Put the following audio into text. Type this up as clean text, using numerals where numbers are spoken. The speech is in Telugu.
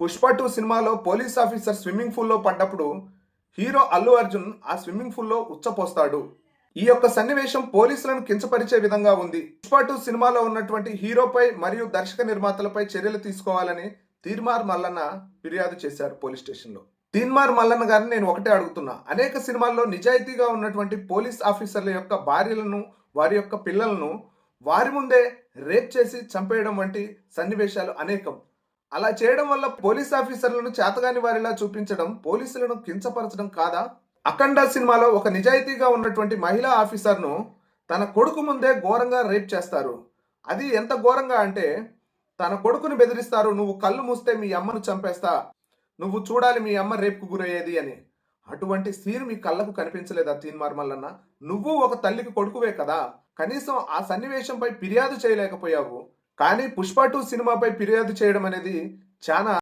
పుష్ప 2 సినిమాలో పోలీస్ ఆఫీసర్ స్విమ్మింగ్ పూల్లో పడ్డప్పుడు హీరో అల్లు అర్జున్ ఆ స్విమ్మింగ్ పూల్లో ఉచ్చపోస్తాడు. ఈ యొక్క సన్నివేశం పోలీసులను కించపరిచే విధంగా ఉంది. పుష్ప 2 సినిమాలో ఉన్నటువంటి హీరోపై మరియు దర్శక నిర్మాతలపై చర్యలు తీసుకోవాలని తీన్మార్ మల్లన్న ఫిర్యాదు చేశారు పోలీస్ స్టేషన్లో. తీన్మార్ మల్లన్న గారిని నేను ఒకటే అడుగుతున్నా, అనేక సినిమాల్లో నిజాయితీగా ఉన్నటువంటి పోలీస్ ఆఫీసర్ల యొక్క భార్యలను, వారి యొక్క పిల్లలను వారి ముందే రేప్ చేసి చంపేయడం వంటి సన్నివేశాలు అనేకం. అలా చేయడం వల్ల పోలీస్ ఆఫీసర్లను చేతగాని వారిలా చూపించడం పోలీసులను కించపరచడం కాదా? అఖండ సినిమాలో ఒక నిజాయితీగా ఉన్నటువంటి మహిళా ఆఫీసర్ను తన కొడుకు ముందే ఘోరంగా రేప్ చేస్తారు. అది ఎంత ఘోరంగా అంటే తన కొడుకుని బెదిరిస్తారు, నువ్వు కళ్ళు మూస్తే మీ అమ్మను చంపేస్తా, నువ్వు చూడాలి మీ అమ్మ రేపుకు గురయ్యేది అని. అటువంటి సీన్ మీ కళ్ళకు కనిపించలేదా తీన్మార్ మల్లన్న? నువ్వు ఒక తల్లికి కొడుకువే కదా, కనీసం ఆ సన్నివేశంపై ఫిర్యాదు చేయలేకపోయావు. కానీ పుష్ప 2 సినిమాపై ఫిర్యాదు చేయడం అనేది చాలా